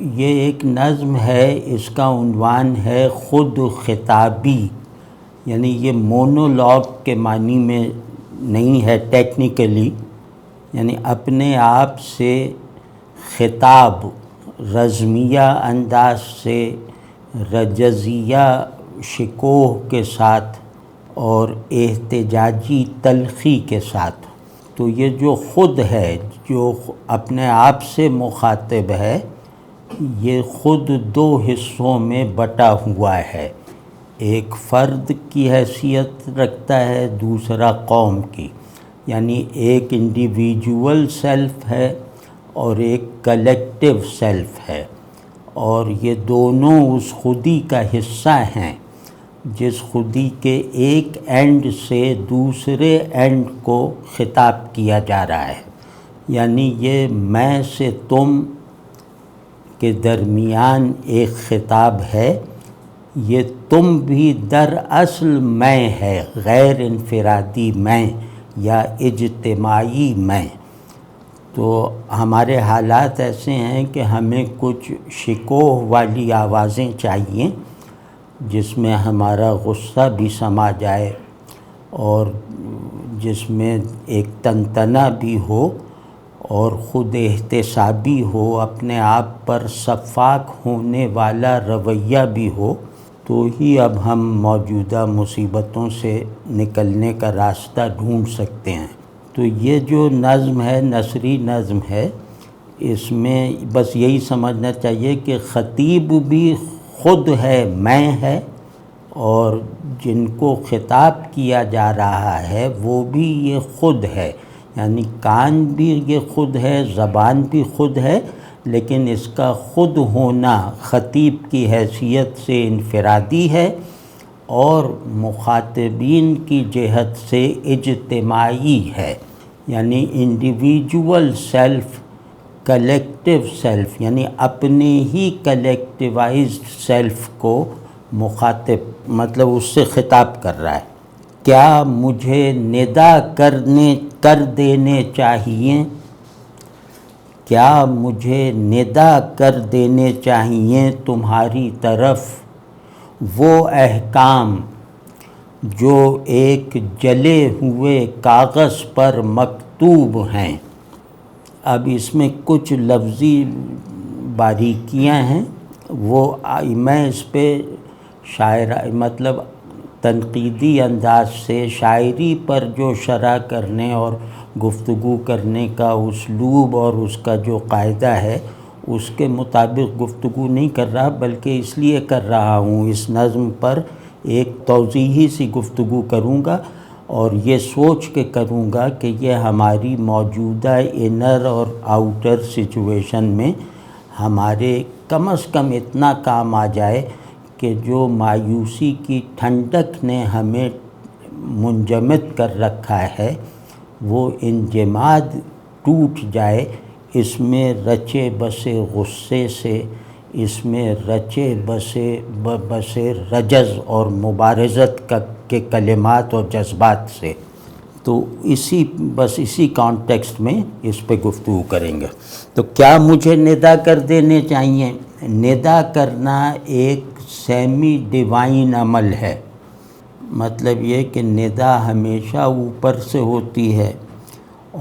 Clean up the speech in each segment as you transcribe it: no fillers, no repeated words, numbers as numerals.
یہ ایک نظم ہے، اس کا عنوان ہے خود خطابی، یعنی یہ مونولاگ کے معنی میں نہیں ہے ٹیکنیکلی، یعنی اپنے آپ سے خطاب، رزمیہ انداز سے، رجزیہ شکوہ کے ساتھ اور احتجاجی تلخی کے ساتھ۔ تو یہ جو خود ہے، جو اپنے آپ سے مخاطب ہے، یہ خود دو حصوں میں بٹا ہوا ہے، ایک فرد کی حیثیت رکھتا ہے، دوسرا قوم کی، یعنی ایک انڈیویجول سیلف ہے اور ایک کلیکٹیو سیلف ہے، اور یہ دونوں اس خودی کا حصہ ہیں جس خودی کے ایک اینڈ سے دوسرے اینڈ کو خطاب کیا جا رہا ہے، یعنی یہ میں سے تم کے درمیان ایک خطاب ہے۔ یہ تم بھی در اصل میں ہے، غیر انفرادی میں یا اجتماعی میں۔ تو ہمارے حالات ایسے ہیں کہ ہمیں کچھ شکوہ والی آوازیں چاہیے جس میں ہمارا غصہ بھی سما جائے اور جس میں ایک تنتنا بھی ہو اور خود احتسابی ہو، اپنے آپ پر شفاق ہونے والا رویہ بھی ہو، تو ہی اب ہم موجودہ مصیبتوں سے نکلنے کا راستہ ڈھونڈ سکتے ہیں۔ تو یہ جو نظم ہے، نثری نظم ہے، اس میں بس یہی سمجھنا چاہیے کہ خطیب بھی خود ہے، میں ہے، اور جن کو خطاب کیا جا رہا ہے وہ بھی یہ خود ہے، یعنی کان بھی یہ خود ہے، زبان بھی خود ہے، لیکن اس کا خود ہونا خطیب کی حیثیت سے انفرادی ہے اور مخاطبین کی جہت سے اجتماعی ہے، یعنی انڈیویجول سیلف، کلیکٹیو سیلف، یعنی اپنے ہی کلیکٹیوائزڈ سیلف کو مخاطب، مطلب اس سے خطاب کر رہا ہے۔ کیا مجھے ندا کر دینے چاہیے، کیا مجھے ندا کر دینے چاہیے تمہاری طرف وہ احکام جو ایک جلے ہوئے کاغذ پر مکتوب ہیں۔ اب اس میں کچھ لفظی باریکیاں ہیں، وہ میں اس پہ مطلب تنقیدی انداز سے شاعری پر جو شرح کرنے اور گفتگو کرنے کا اسلوب اور اس کا جو قاعدہ ہے اس کے مطابق گفتگو نہیں کر رہا، بلکہ اس لیے کر رہا ہوں، اس نظم پر ایک توضیحی سی گفتگو کروں گا اور یہ سوچ کے کروں گا کہ یہ ہماری موجودہ انر اور آؤٹر سچویشن میں ہمارے کم از کم اتنا کام آ جائے کہ جو مایوسی کی ٹھنڈک نے ہمیں منجمد کر رکھا ہے وہ انجماد ٹوٹ جائے، اس میں رچے بسے غصے سے، اس میں رچے بسے رجز اور مبارزت کے کلمات اور جذبات سے۔ تو اسی کانٹیکسٹ میں اس پہ گفتگو کریں گے۔ تو کیا مجھے ندا کر دینے چاہیے؟ ندا کرنا ایک سیمی ڈیوائن عمل ہے، مطلب یہ کہ ندا ہمیشہ اوپر سے ہوتی ہے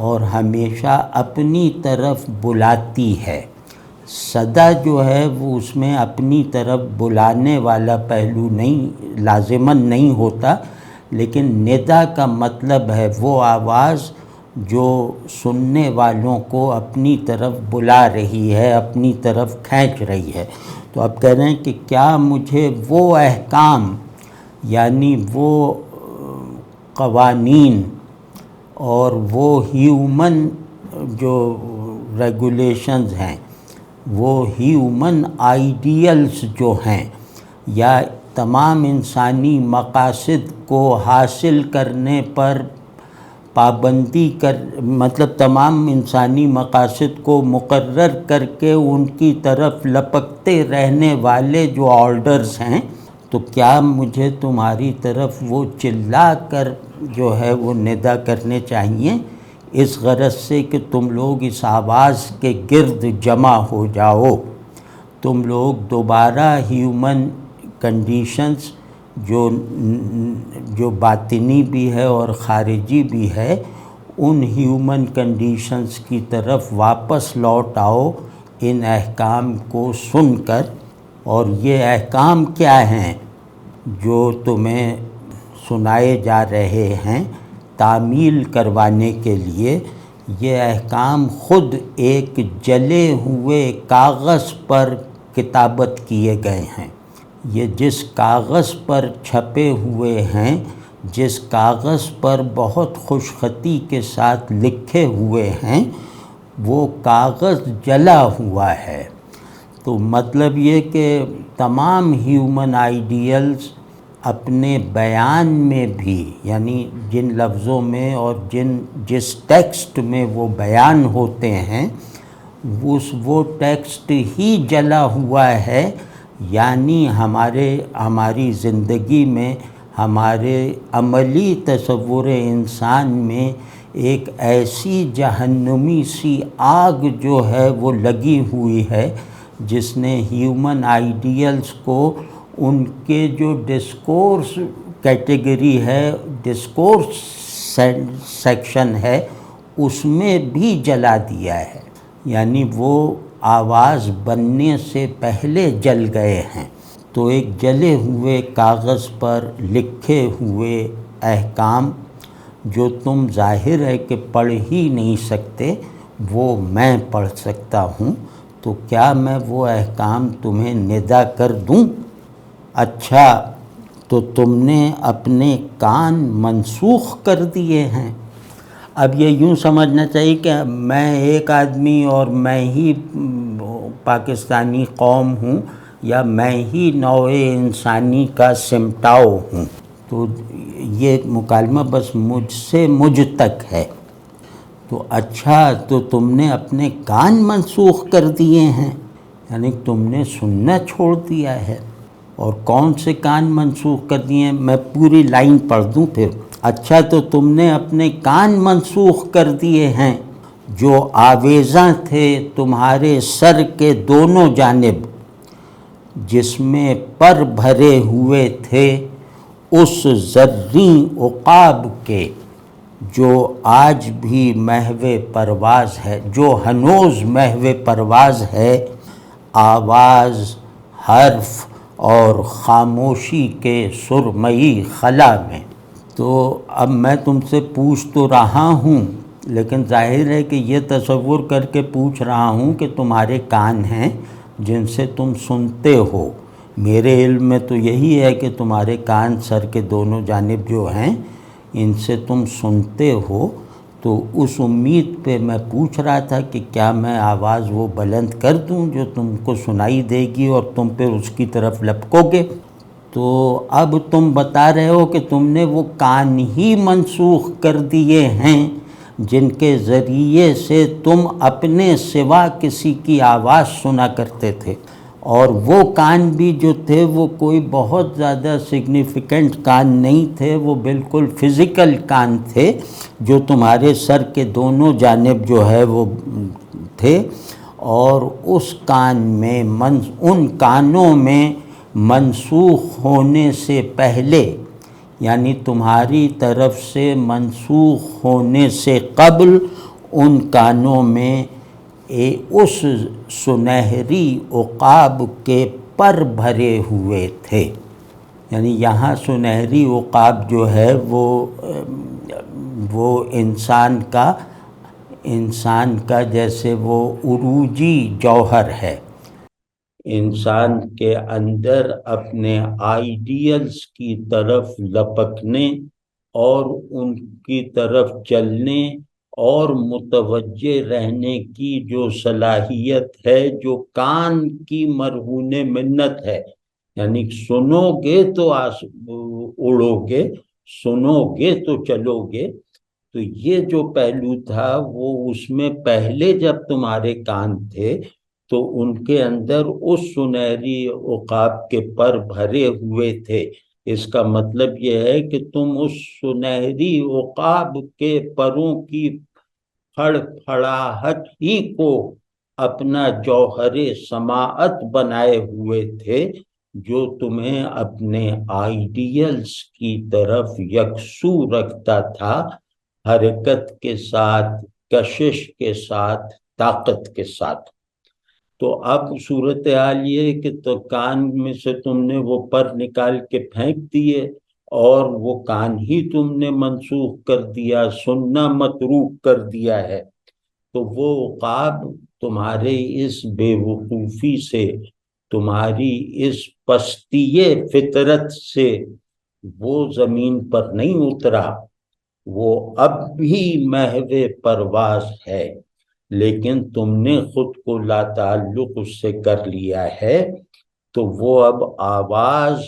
اور ہمیشہ اپنی طرف بلاتی ہے۔ صدا جو ہے وہ اس میں اپنی طرف بلانے والا پہلو نہیں لازماً نہیں ہوتا، لیکن ندا کا مطلب ہے وہ آواز جو سننے والوں کو اپنی طرف بلا رہی ہے، اپنی طرف کھینچ رہی ہے۔ تو اب کہہ رہے ہیں کہ کیا مجھے وہ احکام، یعنی وہ قوانین اور وہ ہیومن جو ریگولیشنز ہیں، وہ ہیومن آئیڈیلز جو ہیں، یا تمام انسانی مقاصد کو حاصل کرنے پر پابندی مطلب تمام انسانی مقاصد کو مقرر کر کے ان کی طرف لپکتے رہنے والے جو آرڈرز ہیں، تو کیا مجھے تمہاری طرف وہ چلا کر جو ہے وہ ندا کرنے چاہیے، اس غرض سے کہ تم لوگ اس آواز کے گرد جمع ہو جاؤ۔ تم لوگ دوبارہ ہیومن کنڈیشنز جو باطنی بھی ہے اور خارجی بھی ہے، ان ہیومن کنڈیشنز کی طرف واپس لوٹ آؤ ان احکام کو سن کر۔ اور یہ احکام کیا ہیں جو تمہیں سنائے جا رہے ہیں تعمیل کروانے کے لیے؟ یہ احکام خود ایک جلے ہوئے کاغذ پر کتابت کیے گئے ہیں۔ یہ جس کاغذ پر چھپے ہوئے ہیں، جس کاغذ پر بہت خوش خطی کے ساتھ لکھے ہوئے ہیں، وہ کاغذ جلا ہوا ہے۔ تو مطلب یہ کہ تمام ہیومن آئیڈیلز اپنے بیان میں بھی، یعنی جن لفظوں میں اور جس ٹیکسٹ میں وہ بیان ہوتے ہیں، وہ ٹیکسٹ ہی جلا ہوا ہے۔ یعنی ہماری زندگی میں، ہمارے عملی تصور انسان میں ایک ایسی جہنمی سی آگ جو ہے وہ لگی ہوئی ہے، جس نے ہیومن آئیڈیلز کو ان کے جو ڈسکورس کیٹیگری ہے، ڈسکورس سیکشن ہے، اس میں بھی جلا دیا ہے۔ یعنی وہ آواز بننے سے پہلے جل گئے ہیں۔ تو ایک جلے ہوئے کاغذ پر لکھے ہوئے احکام جو تم ظاہر ہے کہ پڑھ ہی نہیں سکتے، وہ میں پڑھ سکتا ہوں۔ تو کیا میں وہ احکام تمہیں ندا کر دوں؟ اچھا، تو تم نے اپنے کان منسوخ کر دیے ہیں۔ اب یہ یوں سمجھنا چاہیے کہ میں ایک آدمی اور میں ہی پاکستانی قوم ہوں، یا میں ہی نوع انسانی کا سمٹاؤ ہوں۔ تو یہ مکالمہ بس مجھ سے مجھ تک ہے۔ تو اچھا، تو تم نے اپنے کان منسوخ کر دیے ہیں، یعنی تم نے سننا چھوڑ دیا ہے۔ اور کون سے کان منسوخ کر دیے ہیں؟ میں پوری لائن پڑھ دوں پھر۔ اچھا، تو تم نے اپنے کان منسوخ کر دیے ہیں جو آویزاں تھے تمہارے سر کے دونوں جانب، جس میں پر بھرے ہوئے تھے اس زریں عقاب کے، جو آج بھی محو پرواز ہے، جو ہنوز محو پرواز ہے، آواز، حرف اور خاموشی کے سرمئی خلا میں۔ تو اب میں تم سے پوچھ تو رہا ہوں، لیکن ظاہر ہے کہ یہ تصور کر کے پوچھ رہا ہوں کہ تمہارے کان ہیں جن سے تم سنتے ہو۔ میرے علم میں تو یہی ہے کہ تمہارے کان سر کے دونوں جانب جو ہیں، ان سے تم سنتے ہو۔ تو اس امید پہ میں پوچھ رہا تھا کہ کیا میں آواز وہ بلند کر دوں جو تم کو سنائی دے گی اور تم پھر اس کی طرف لپکو گے۔ تو اب تم بتا رہے ہو کہ تم نے وہ کان ہی منسوخ کر دیے ہیں جن کے ذریعے سے تم اپنے سوا کسی کی آواز سنا کرتے تھے، اور وہ کان بھی جو تھے وہ کوئی بہت زیادہ سگنیفیکنٹ کان نہیں تھے، وہ بالکل فزیکل کان تھے جو تمہارے سر کے دونوں جانب جو ہے وہ تھے۔ اور اس کان میں ان کانوں میں منسوخ ہونے سے پہلے، یعنی تمہاری طرف سے منسوخ ہونے سے قبل، ان کانوں میں اس سنہری عقاب کے پر بھرے ہوئے تھے۔ یعنی یہاں سنہری عقاب جو ہے وہ انسان کا جیسے وہ عروجی جوہر ہے، انسان کے اندر اپنے آئیڈیلز کی طرف لپکنے اور ان کی طرف چلنے اور متوجہ رہنے کی جو صلاحیت ہے، جو کان کی مرہون منت ہے، یعنی سنو گے تو اڑو گے، سنو گے تو چلو گے۔ تو یہ جو پہلو تھا وہ اس میں پہلے جب تمہارے کان تھے تو ان کے اندر اس سنہری عقاب کے پر بھرے ہوئے تھے۔ اس کا مطلب یہ ہے کہ تم اس سنہری عقاب کے پروں کی پھڑ پھڑاہٹ ہی کو اپنا جوہر سماعت بنائے ہوئے تھے جو تمہیں اپنے آئیڈیلز کی طرف یکسو رکھتا تھا، حرکت کے ساتھ، کشش کے ساتھ، طاقت کے ساتھ۔ تو اب صورتحال یہ ہے کہ تو کان میں سے تم نے وہ پر نکال کے پھینک دیے اور وہ کان ہی تم نے منسوخ کر دیا، سننا متروک کر دیا ہے۔ تو وہ عقاب تمہارے اس بے وقوفی سے، تمہاری اس پستی فطرت سے وہ زمین پر نہیں اترا، وہ اب بھی محو پرواز ہے، لیکن تم نے خود کو لا تعلق اس سے کر لیا ہے۔ تو وہ اب آواز،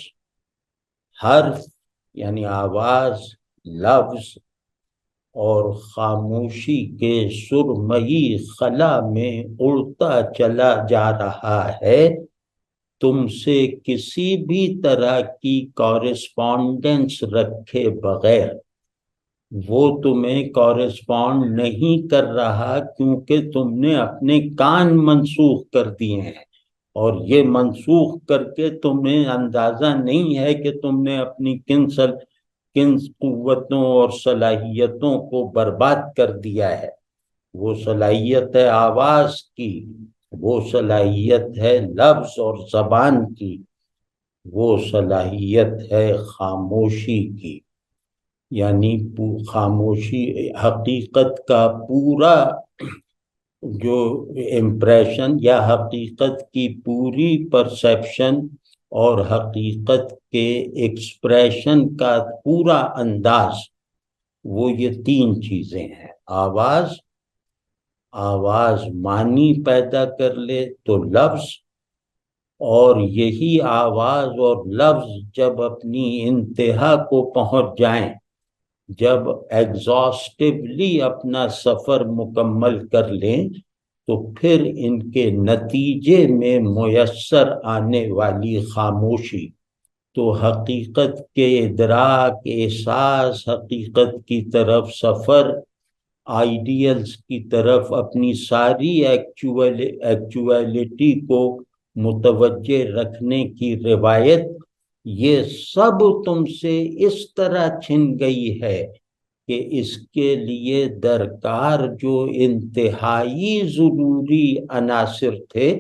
حرف یعنی آواز، لفظ اور خاموشی کے سرمئی خلا میں اڑتا چلا جا رہا ہے، تم سے کسی بھی طرح کی کورسپونڈنس رکھے بغیر۔ وہ تمہیں کورسپونڈ نہیں کر رہا کیونکہ تم نے اپنے کان منسوخ کر دیے ہیں، اور یہ منسوخ کر کے تمہیں اندازہ نہیں ہے کہ تم نے اپنی کن قوتوں اور صلاحیتوں کو برباد کر دیا ہے۔ وہ صلاحیت ہے آواز کی، وہ صلاحیت ہے لفظ اور زبان کی، وہ صلاحیت ہے خاموشی کی۔ یعنی خاموشی حقیقت کا پورا جو امپریشن یا حقیقت کی پوری پرسیپشن اور حقیقت کے ایکسپریشن کا پورا انداز، وہ یہ تین چیزیں ہیں۔ آواز معنی پیدا کر لے تو لفظ، اور یہی آواز اور لفظ جب اپنی انتہا کو پہنچ جائیں، جب ایگزاسٹیولی اپنا سفر مکمل کر لیں، تو پھر ان کے نتیجے میں میسر آنے والی خاموشی تو حقیقت کے ادراک، احساس، حقیقت کی طرف سفر، آئیڈیلز کی طرف اپنی ساری ایکچویلٹی کو متوجہ رکھنے کی روایت، یہ سب تم سے اس طرح چھن گئی ہے کہ اس کے لیے درکار جو انتہائی ضروری عناصر تھے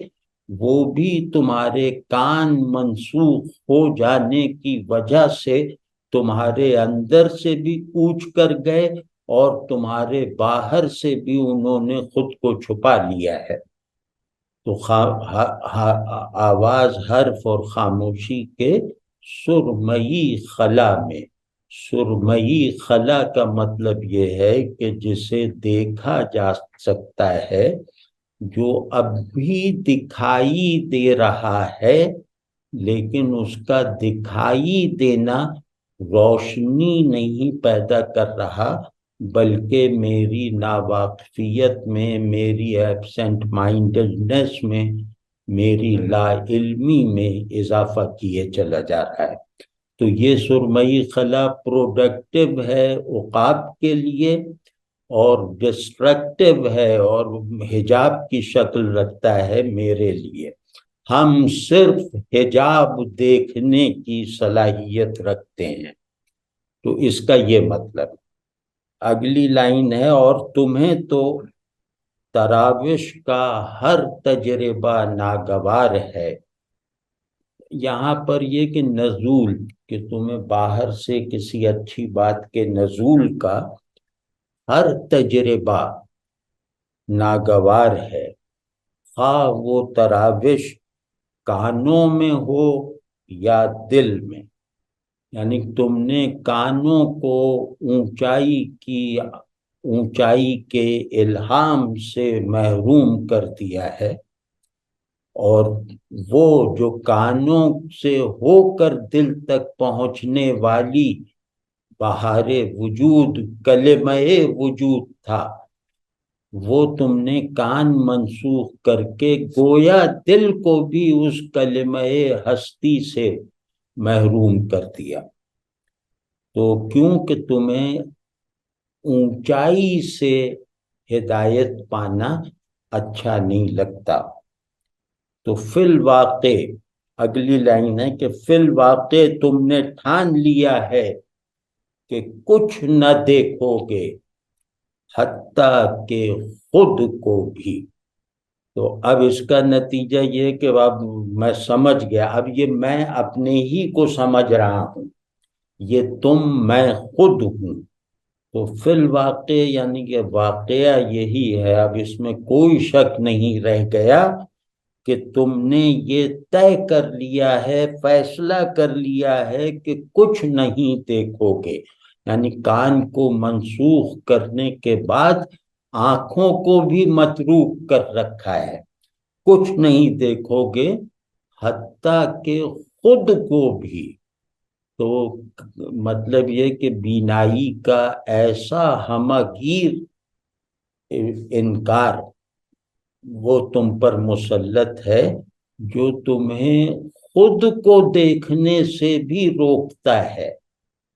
وہ بھی تمہارے کان منسوخ ہو جانے کی وجہ سے تمہارے اندر سے بھی کوچ کر گئے اور تمہارے باہر سے بھی انہوں نے خود کو چھپا لیا ہے۔ تو آواز، حرف اور خاموشی کے سرمئی خلا میں، سرمئی خلا کا مطلب یہ ہے کہ جسے دیکھا جا سکتا ہے، جو اب بھی دکھائی دے رہا ہے، لیکن اس کا دکھائی دینا روشنی نہیں پیدا کر رہا، بلکہ میری ناواقفیت میں، میری ایبسینٹ مائنڈڈنس میں، میری لا علمی میں اضافہ کیے چلا جا رہا ہے۔ تو یہ سرمئی خلا پروڈکٹیو ہے عقاب کے لیے، اور ڈسٹرکٹیو ہے اور حجاب کی شکل رکھتا ہے میرے لیے۔ ہم صرف حجاب دیکھنے کی صلاحیت رکھتے ہیں۔ تو اس کا یہ مطلب۔ اگلی لائن ہے، اور تمہیں تو تراوش کا ہر تجربہ ناگوار ہے۔ یہاں پر یہ کہ نزول، کہ تمہیں باہر سے کسی اچھی بات کے نزول کا ہر تجربہ ناگوار ہے، خواہ وہ تراوش کانوں میں ہو یا دل میں۔ یعنی تم نے کانوں کو اونچائی کے الہام سے محروم کر دیا ہے، اور وہ جو کانوں سے ہو کر دل تک پہنچنے والی بہار وجود، کلمہ وجود تھا، وہ تم نے کان منسوخ کر کے گویا دل کو بھی اس کلمہ ہستی سے محروم کر دیا۔ تو کیونکہ تمہیں اونچائی سے ہدایت پانا اچھا نہیں لگتا۔ تو فی الواقع اگلی لائن ہے کہ فی الواقع تم نے ٹھان لیا ہے کہ کچھ نہ دیکھو گے حتیٰ کہ خود کو بھی۔ تو اب اس کا نتیجہ یہ کہ اب میں سمجھ گیا، اب یہ میں اپنے ہی کو سمجھ رہا ہوں، یہ تم میں خود ہوں۔ تو فی الواقع یعنی کہ واقعہ یہی ہے، اب اس میں کوئی شک نہیں رہ گیا کہ تم نے یہ طے کر لیا ہے، فیصلہ کر لیا ہے کہ کچھ نہیں دیکھو گے، یعنی کان کو منسوخ کرنے کے بعد آنکھوں کو بھی متروک کر رکھا ہے، کچھ نہیں دیکھو گے حتیٰ کہ خود کو بھی۔ تو مطلب یہ کہ بینائی کا ایسا ہمگیر انکار وہ تم پر مسلط ہے جو تمہیں خود کو دیکھنے سے بھی روکتا ہے۔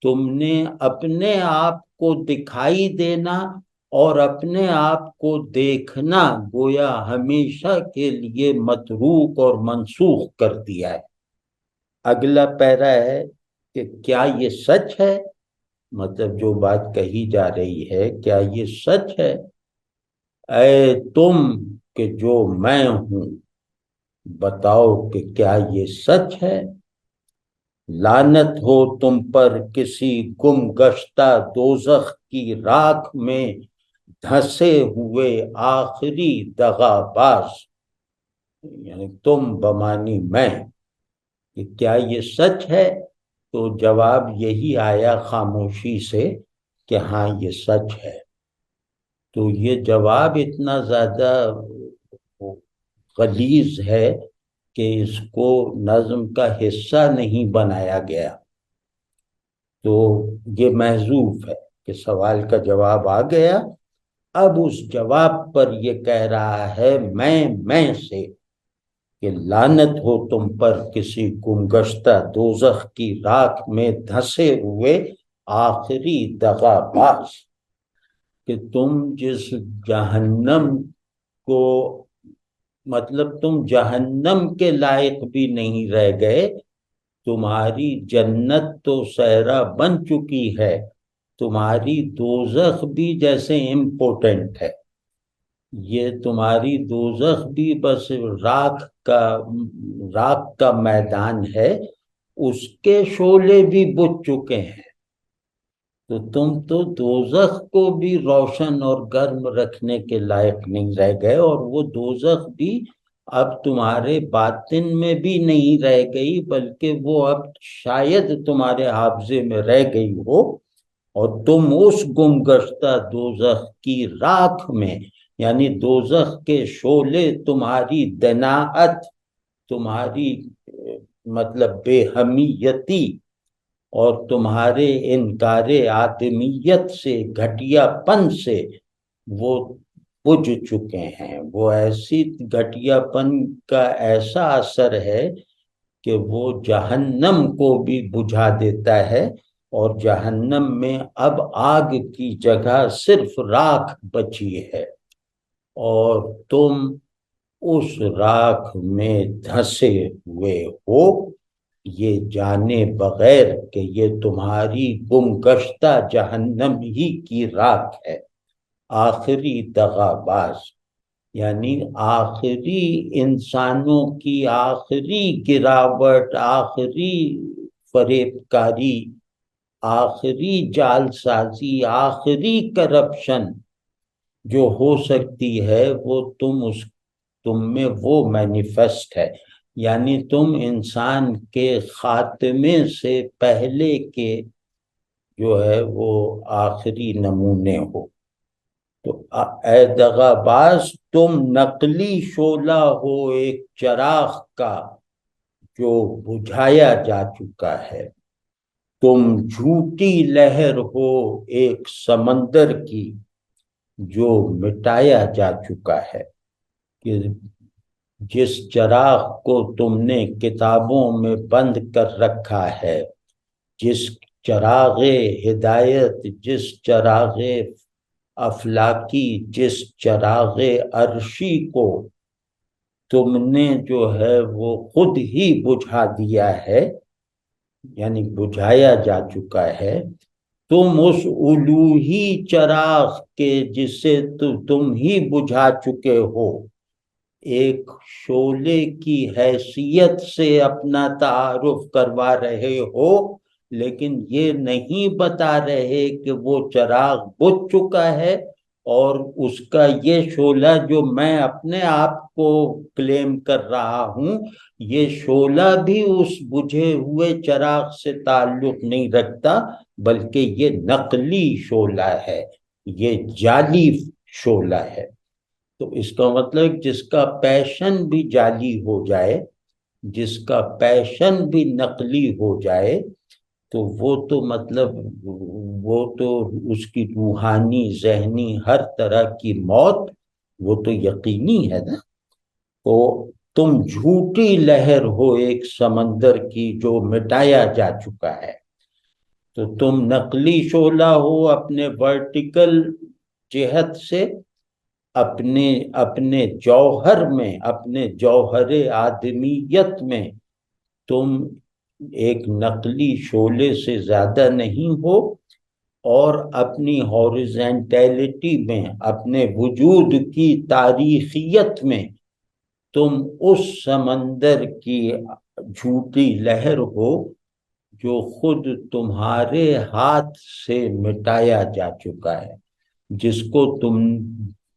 تم نے اپنے آپ کو دکھائی دینا اور اپنے آپ کو دیکھنا گویا ہمیشہ کے لیے متروک اور منسوخ کر دیا ہے۔ اگلا پیرا ہے کہ کیا یہ سچ ہے، مطلب جو بات کہی جا رہی ہے کیا یہ سچ ہے؟ اے تم کہ جو میں ہوں، بتاؤ کہ کیا یہ سچ ہے؟ لعنت ہو تم پر کسی گم گشتہ دوزخ کی راکھ میں دھسے ہوئے آخری دغا باز، یعنی تم بمانی میں، کہ کیا یہ سچ ہے؟ تو جواب یہی آیا خاموشی سے کہ ہاں یہ سچ ہے۔ تو یہ جواب اتنا زیادہ غلیظ ہے کہ اس کو نظم کا حصہ نہیں بنایا گیا، تو یہ محذوف ہے کہ سوال کا جواب آ گیا، اب اس جواب پر یہ کہہ رہا ہے میں سے کہ لعنت ہو تم پر کسی گمگشتہ دوزخ کی راکھ میں دھسے ہوئے آخری دغا باز، کہ تم جس جہنم کو، مطلب تم جہنم کے لائق بھی نہیں رہ گئے، تمہاری جنت تو صحرا بن چکی ہے، تمہاری دوزخ بھی جیسے امپورٹنٹ ہے، یہ تمہاری دوزخ بھی بس راکھ کا میدان ہے، اس کے شعلے بھی بجھ چکے ہیں، تو تم تو دوزخ کو بھی روشن اور گرم رکھنے کے لائق نہیں رہ گئے، اور وہ دوزخ بھی اب تمہارے باطن میں بھی نہیں رہ گئی، بلکہ وہ اب شاید تمہارے حافظے میں رہ گئی ہو، اور تم اس گمگشتہ دوزخ کی راکھ میں، یعنی دوزخ کے شعلے تمہاری دناعت، تمہاری مطلب بے حمیتی اور تمہارے انکار آدمیت سے، گھٹیا پن سے وہ بجھ چکے ہیں، وہ ایسی گھٹیا پن کا ایسا اثر ہے کہ وہ جہنم کو بھی بجھا دیتا ہے، اور جہنم میں اب آگ کی جگہ صرف راکھ بچی ہے، اور تم اس راکھ میں دھسے ہوئے ہو، یہ جانے بغیر کہ یہ تمہاری گم گشتہ جہنم ہی کی راکھ ہے، آخری دغا باز، یعنی آخری انسانوں کی آخری گراوٹ، آخری فریب کاری، آخری جال سازی، آخری کرپشن جو ہو سکتی ہے، وہ تم میں وہ مینیفیسٹ ہے، یعنی تم انسان کے خاتمے سے پہلے کے جو ہے وہ آخری نمونے ہو۔ تو اے دغا باز، تم نقلی شعلہ ہو ایک چراغ کا جو بجھایا جا چکا ہے، تم جھوٹی لہر ہو ایک سمندر کی جو مٹایا جا چکا ہے، کہ جس چراغ کو تم نے کتابوں میں بند کر رکھا ہے، جس چراغ ہدایت، جس چراغ افلاکی جس چراغ عرشی کو تم نے جو ہے وہ خود ہی بجھا دیا ہے، یعنی بجھایا جا چکا ہے، تم اس الوہی چراغ کے جسے تم ہی بجھا چکے ہو، ایک شعلے کی حیثیت سے اپنا تعارف کروا رہے ہو، لیکن یہ نہیں بتا رہے کہ وہ چراغ بجھ چکا ہے، اور اس کا یہ شعلہ جو میں اپنے آپ کو کلیم کر رہا ہوں، یہ شعلہ بھی اس بجھے ہوئے چراغ سے تعلق نہیں رکھتا، بلکہ یہ نقلی شعلہ ہے، یہ جعلی شعلہ ہے۔ تو اس کا مطلب جس کا پیشن بھی جعلی ہو جائے، جس کا پیشن بھی نقلی ہو جائے، تو وہ تو مطلب وہ تو اس کی روحانی ذہنی ہر طرح کی موت وہ تو یقینی ہے نا۔ تو تم جھوٹی لہر ہو ایک سمندر کی جو مٹایا جا چکا ہے، تو تم نقلی شعلہ ہو اپنے ورٹیکل جہت سے، اپنے جوہر میں، اپنے جوہر آدمیت میں تم ایک نقلی شعلے سے زیادہ نہیں ہو، اور اپنی ہاریزنٹیلٹی میں، اپنے وجود کی تاریخیت میں تم اس سمندر کی جھوٹی لہر ہو جو خود تمہارے ہاتھ سے مٹایا جا چکا ہے، جس کو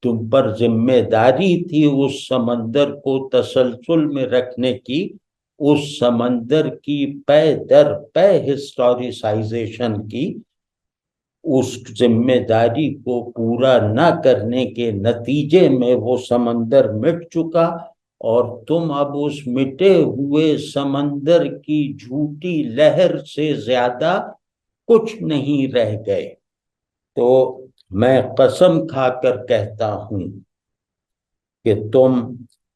تم پر ذمہ داری تھی اس سمندر کو تسلسل میں رکھنے کی، اس سمندر کی پے در پے ہسٹوریسائزیشن کی، اس ذمہ داری کو پورا نہ کرنے کے نتیجے میں وہ سمندر مٹ چکا، اور تم اب اس مٹے ہوئے سمندر کی جھوٹی لہر سے زیادہ کچھ نہیں رہ گئے۔ تو میں قسم کھا کر کہتا ہوں کہ تم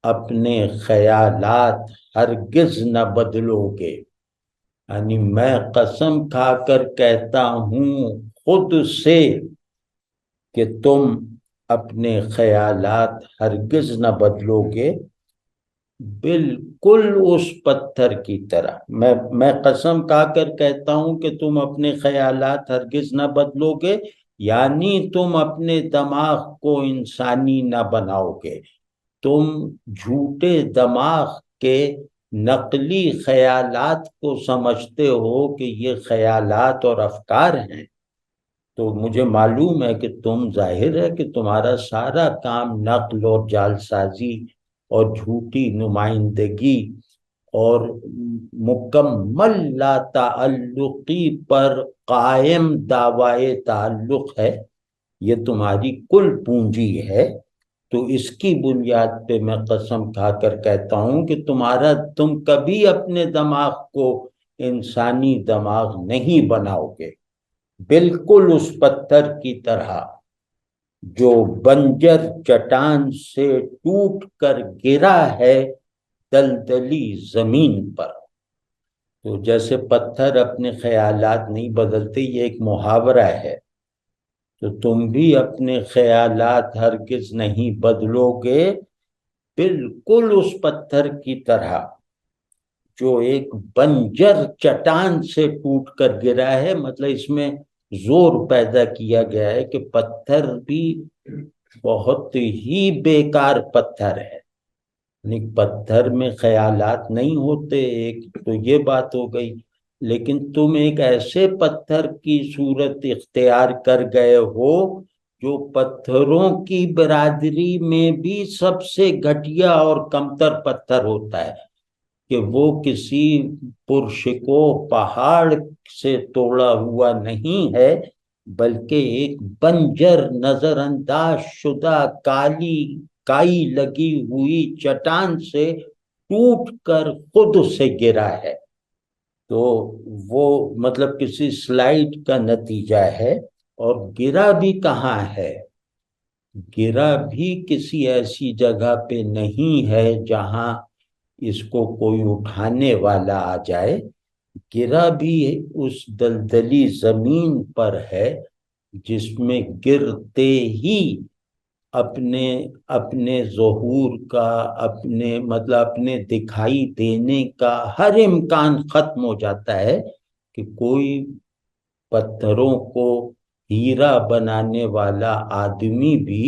اپنے خیالات ہرگز نہ بدلو گے، یعنی میں قسم کھا کر کہتا ہوں خود سے کہ تم اپنے خیالات ہرگز نہ بدلو گے، بالکل اس پتھر کی طرح۔ میں قسم کھا کر کہتا ہوں کہ تم اپنے خیالات ہرگز نہ بدلو گے، یعنی تم اپنے دماغ کو انسانی نہ بناؤ گے، تم جھوٹے دماغ کے نقلی خیالات کو سمجھتے ہو کہ یہ خیالات اور افکار ہیں۔ تو مجھے معلوم ہے کہ تم، ظاہر ہے کہ تمہارا سارا کام نقل اور جعل سازی اور جھوٹی نمائندگی اور مکمل لا تعلقی پر قائم دعوی تعلق ہے، یہ تمہاری کل پونجی ہے۔ تو اس کی بنیاد پہ میں قسم کھا کر کہتا ہوں کہ تم کبھی اپنے دماغ کو انسانی دماغ نہیں بناؤ گے، بالکل اس پتھر کی طرح جو بنجر چٹان سے ٹوٹ کر گرا ہے دلدلی زمین پر۔ تو جیسے پتھر اپنے خیالات نہیں بدلتے، یہ ایک محاورہ ہے، تو تم بھی اپنے خیالات ہرگز نہیں بدلو گے، بالکل اس پتھر کی طرح جو ایک بنجر چٹان سے ٹوٹ کر گرا ہے۔ مطلب اس میں زور پیدا کیا گیا ہے کہ پتھر بھی بہت ہی بیکار پتھر ہے، یعنی پتھر میں خیالات نہیں ہوتے، ایک تو یہ بات ہو گئی، لیکن تم ایک ایسے پتھر کی صورت اختیار کر گئے ہو جو پتھروں کی برادری میں بھی سب سے گھٹیا اور کمتر پتھر ہوتا ہے، کہ وہ کسی پرشکوہ پہاڑ سے توڑا ہوا نہیں ہے، بلکہ ایک بنجر نظر انداز شدہ کائی لگی ہوئی چٹان سے ٹوٹ کر خود سے گرا ہے۔ تو وہ مطلب کسی سلائیڈ کا نتیجہ ہے، اور گرا بھی کہاں ہے؟ گرا بھی کسی ایسی جگہ پہ نہیں ہے جہاں اس کو کوئی اٹھانے والا آ جائے، گرا بھی اس دلدلی زمین پر ہے جس میں گرتے ہی اپنے اپنے ظہور کا، اپنے مطلب اپنے دکھائی دینے کا ہر امکان ختم ہو جاتا ہے، کہ کوئی پتھروں کو ہیرا بنانے والا آدمی بھی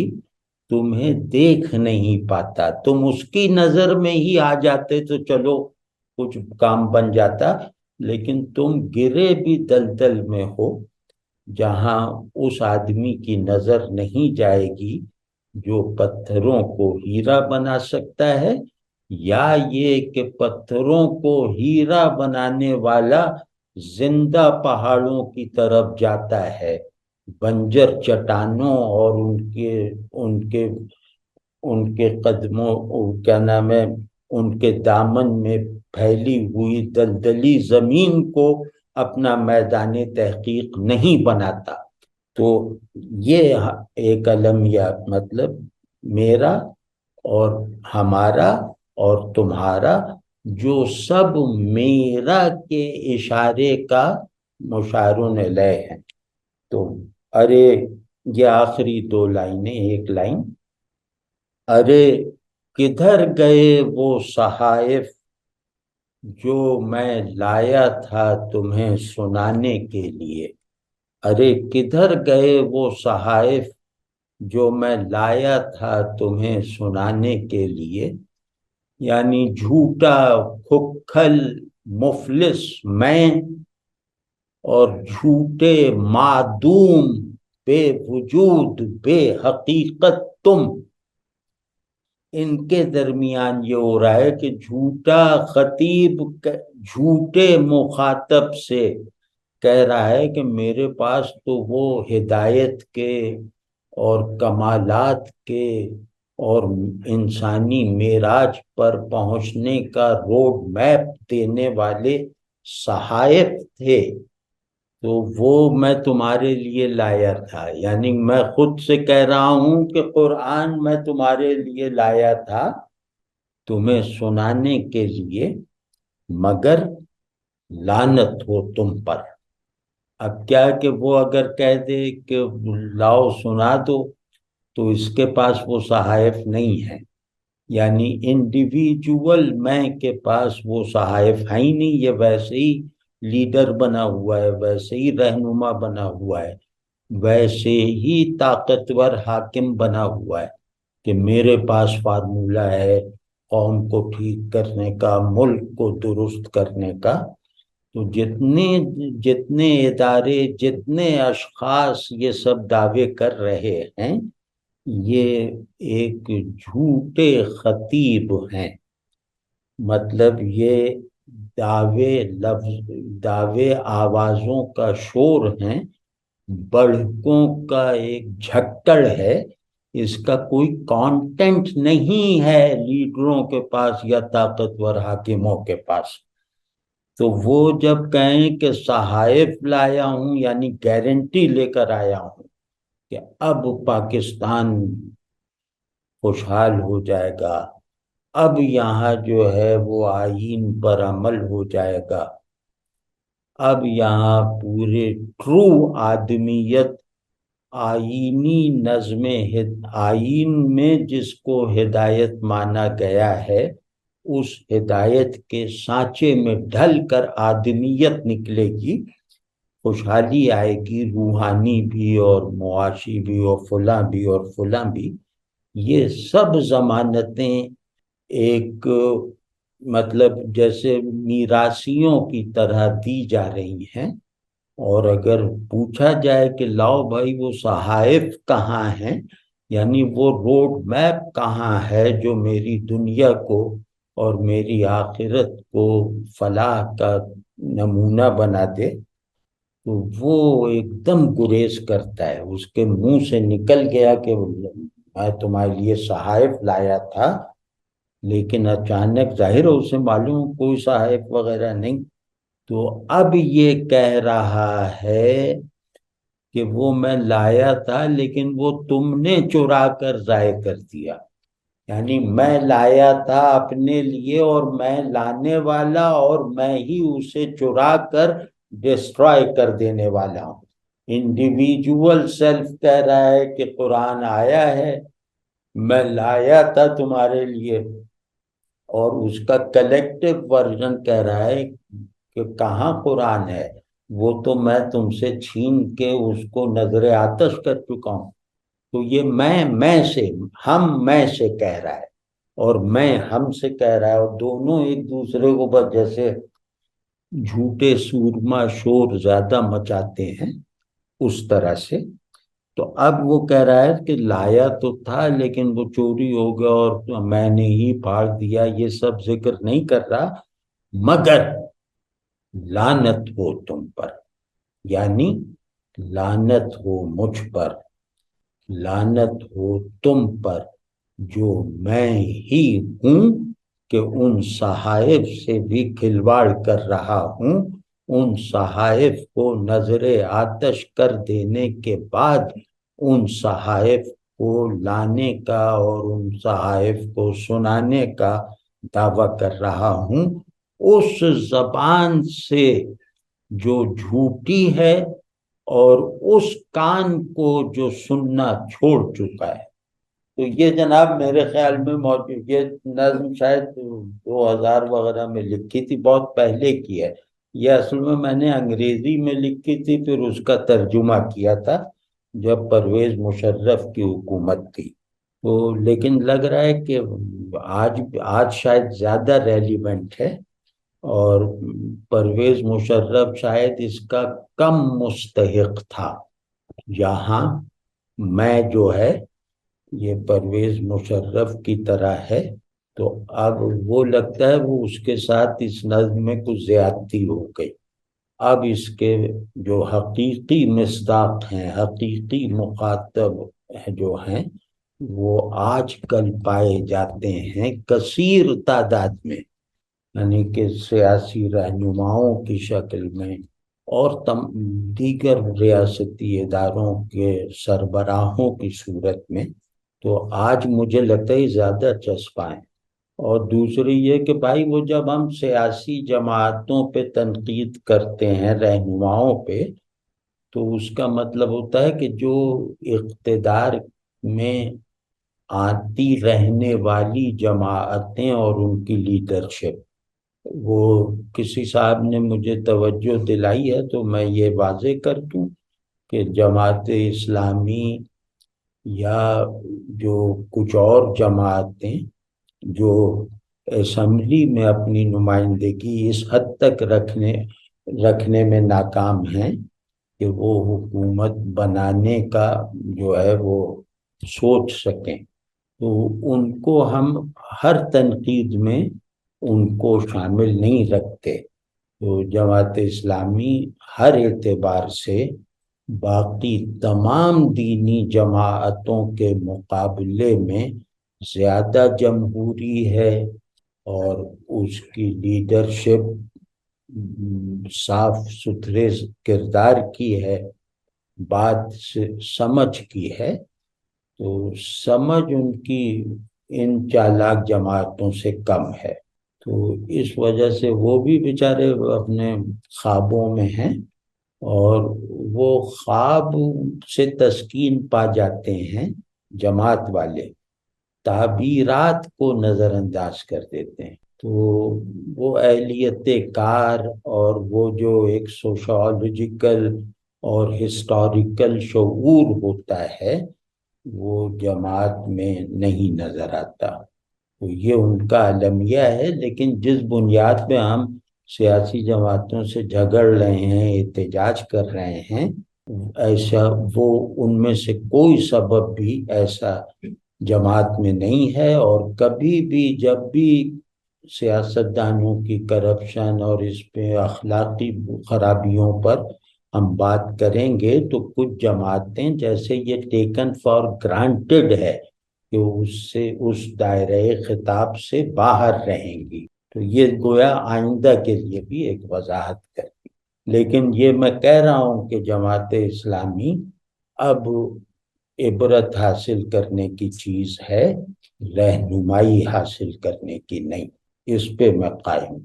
تمہیں دیکھ نہیں پاتا. تم اس کی نظر میں ہی آ جاتے تو چلو کچھ کام بن جاتا، لیکن تم گرے بھی دلدل میں ہو جہاں اس آدمی کی نظر نہیں جائے گی جو پتھروں کو ہیرا بنا سکتا ہے، یا یہ کہ پتھروں کو ہیرا بنانے والا زندہ پہاڑوں کی طرف جاتا ہے، بنجر چٹانوں اور ان کے قدموں، کیا نام ہے، ان کے دامن میں پھیلی ہوئی دلدلی زمین کو اپنا میدان تحقیق نہیں بناتا. تو یہ ایک المیہ، مطلب میرا اور ہمارا اور تمہارا، جو سب میرا کے اشارے کا مشارون لے ہیں. تو ارے یہ آخری دو لائنیں، ایک لائن، ارے کدھر گئے وہ صحائف جو میں لایا تھا تمہیں سنانے کے لیے. ارے کدھر گئے وہ صحائف جو میں لایا تھا تمہیں سنانے کے لیے. یعنی جھوٹا، کھکھل، مفلس میں اور جھوٹے، معدوم، بے وجود، بے حقیقت تم، ان کے درمیان یہ ہو رہا ہے کہ جھوٹا خطیب جھوٹے مخاطب سے کہہ رہا ہے کہ میرے پاس تو وہ ہدایت کے اور کمالات کے اور انسانی معراج پر پہنچنے کا روڈ میپ دینے والے صحائف تھے، تو وہ میں تمہارے لیے لایا تھا. یعنی میں خود سے کہہ رہا ہوں کہ قرآن میں تمہارے لیے لایا تھا تمہیں سنانے کے لیے، مگر لعنت ہو تم پر. اب کیا کہ وہ اگر کہہ دے کہ لاؤ سنا دو، تو اس کے پاس وہ صحائف نہیں ہے. یعنی انڈیویجول میں کے پاس وہ صحائف ہے ہی نہیں، یہ ویسے ہی لیڈر بنا ہوا ہے، ویسے ہی رہنما بنا ہوا ہے، ویسے ہی طاقتور حاکم بنا ہوا ہے کہ میرے پاس فارمولہ ہے قوم کو ٹھیک کرنے کا، ملک کو درست کرنے کا. تو جتنے ادارے، جتنے اشخاص یہ سب دعوے کر رہے ہیں، یہ ایک جھوٹے خطیب ہیں. مطلب یہ دعوے آوازوں کا شور ہیں، بڑھکوں کا ایک جھکڑ ہے. اس کا کوئی کانٹینٹ نہیں ہے لیڈروں کے پاس یا طاقتور حاکموں کے پاس. تو وہ جب کہیں کہ صحائف لایا ہوں، یعنی گارنٹی لے کر آیا ہوں کہ اب پاکستان خوشحال ہو جائے گا، اب یہاں جو ہے وہ آئین پر عمل ہو جائے گا، اب یہاں پورے ٹرو آدمیت، آئینی نظم، آئین میں جس کو ہدایت مانا گیا ہے، اس ہدایت کے سانچے میں ڈھل کر آدمیت نکلے گی، خوشحالی آئے گی، روحانی بھی اور معاشی بھی اور فلاں بھی اور فلاں بھی. یہ سب ضمانتیں ایک مطلب جیسے میراثیوں کی طرح دی جا رہی ہیں. اور اگر پوچھا جائے کہ لاؤ بھائی وہ صحائف کہاں ہیں، یعنی وہ روڈ میپ کہاں ہے جو میری دنیا کو اور میری آخرت کو فلاح کا نمونہ بنا دے، تو وہ ایک دم گریز کرتا ہے. اس کے منہ سے نکل گیا کہ میں تمہارے لیے صحائف لایا تھا، لیکن اچانک ظاہر ہے اسے معلوم کوئی صحائف وغیرہ نہیں. تو اب یہ کہہ رہا ہے کہ وہ میں لایا تھا لیکن وہ تم نے چرا کر ضائع کر دیا. یعنی میں لایا تھا اپنے لیے اور میں لانے والا اور میں ہی اسے چرا کر ڈسٹرائے کر دینے والا ہوں. انڈیویجول سیلف کہہ رہا ہے کہ قرآن آیا ہے، میں لایا تھا تمہارے لیے، اور اس کا کلیکٹیو ورژن کہہ رہا ہے کہ کہاں قرآن ہے، وہ تو میں تم سے چھین کے اس کو نظر آتش کر چکا ہوں۔ تو یہ میں سے، میں سے کہہ رہا ہے، اور میں ہم سے کہہ رہا ہے، اور دونوں ایک دوسرے کو بس جیسے جھوٹے سورما شور زیادہ مچاتے ہیں اس طرح سے۔ تو اب وہ کہہ رہا ہے کہ لایا تو تھا لیکن وہ چوری ہو گیا اور میں نے ہی پھاڑ دیا، یہ سب ذکر نہیں کر رہا، مگر لعنت ہو تم پر، یعنی لعنت ہو مجھ پر، لعنت ہو تم پر جو میں ہی ہوں کہ ان صحائف سے بھی کھلواڑ کر رہا ہوں، ان صحائف کو نظر آتش کر دینے کے بعد ان صحائف کو لانے کا اور ان صحائف کو سنانے کا دعویٰ کر رہا ہوں، اس زبان سے جو جھوٹی ہے اور اس کان کو جو سننا چھوڑ چکا ہے۔ تو یہ جناب میرے خیال میں موجود، یہ نظم شاید 2000 وغیرہ میں لکھی تھی، بہت پہلے کی ہے یہ، اصل میں نے انگریزی میں لکھی تھی، پھر اس کا ترجمہ کیا تھا جب پرویز مشرف کی حکومت تھی۔ تو لیکن لگ رہا ہے کہ آج شاید زیادہ ریلیونٹ ہے، اور پرویز مشرف شاید اس کا کم مستحق تھا۔ یہاں میں جو ہے یہ پرویز مشرف کی طرح ہے، تو اب وہ لگتا ہے وہ اس کے ساتھ اس نظم میں کچھ زیادتی ہو گئی۔ اب اس کے جو حقیقی مصداق ہیں، حقیقی مخاطب جو ہیں، وہ آج کل پائے جاتے ہیں کثیر تعداد میں، یعنی کہ سیاسی رہنماؤں کی شکل میں اور دیگر ریاستی اداروں کے سربراہوں کی صورت میں۔ تو آج مجھے لگتا ہے زیادہ چسپاں ہیں۔ اور دوسری یہ کہ بھائی وہ جب ہم سیاسی جماعتوں پہ تنقید کرتے ہیں، رہنماؤں پہ، تو اس کا مطلب ہوتا ہے کہ جو اقتدار میں آتی رہنے والی جماعتیں اور ان کی لیڈرشپ، وہ کسی صاحب نے مجھے توجہ دلائی ہے تو میں یہ واضح کر دوں کہ جماعت اسلامی یا جو کچھ اور جماعتیں جو اسمبلی میں اپنی نمائندگی اس حد تک رکھنے میں ناکام ہیں کہ وہ حکومت بنانے کا جو ہے وہ سوچ سکیں، تو ان کو ہم ہر تنقید میں ان کو شامل نہیں رکھتے۔ تو جماعت اسلامی ہر اعتبار سے باقی تمام دینی جماعتوں کے مقابلے میں زیادہ جمہوری ہے، اور اس کی لیڈرشپ صاف ستھرے کردار کی ہے، بات سے سمجھ کی ہے، تو سمجھ ان کی ان چالاک جماعتوں سے کم ہے۔ تو اس وجہ سے وہ بھی بیچارے اپنے خوابوں میں ہیں، اور وہ خواب سے تسکین پا جاتے ہیں جماعت والے، تعبیرات کو نظر انداز کر دیتے ہیں۔ تو وہ اہلیت کار اور وہ جو ایک سوشالوجیکل اور ہسٹوریکل شعور ہوتا ہے وہ جماعت میں نہیں نظر آتا۔ تو یہ ان کا المیہ ہے، لیکن جس بنیاد پہ ہم سیاسی جماعتوں سے جھگڑ رہے ہیں، احتجاج کر رہے ہیں، ایسا وہ ان میں سے کوئی سبب بھی ایسا جماعت میں نہیں ہے، اور کبھی بھی جب بھی سیاستدانوں کی کرپشن اور اس پہ اخلاقی خرابیوں پر ہم بات کریں گے تو کچھ جماعتیں جیسے یہ ٹیکن فار گرانٹیڈ ہے کہ اس دائرۂ خطاب سے باہر رہیں گی، تو یہ گویا آئندہ کے لیے بھی ایک وضاحت کرتی۔ لیکن یہ میں کہہ رہا ہوں کہ جماعت اسلامی اب عبرت حاصل کرنے کی چیز ہے، رہنمائی حاصل کرنے کی نہیں، اس پہ میں قائم ہوں۔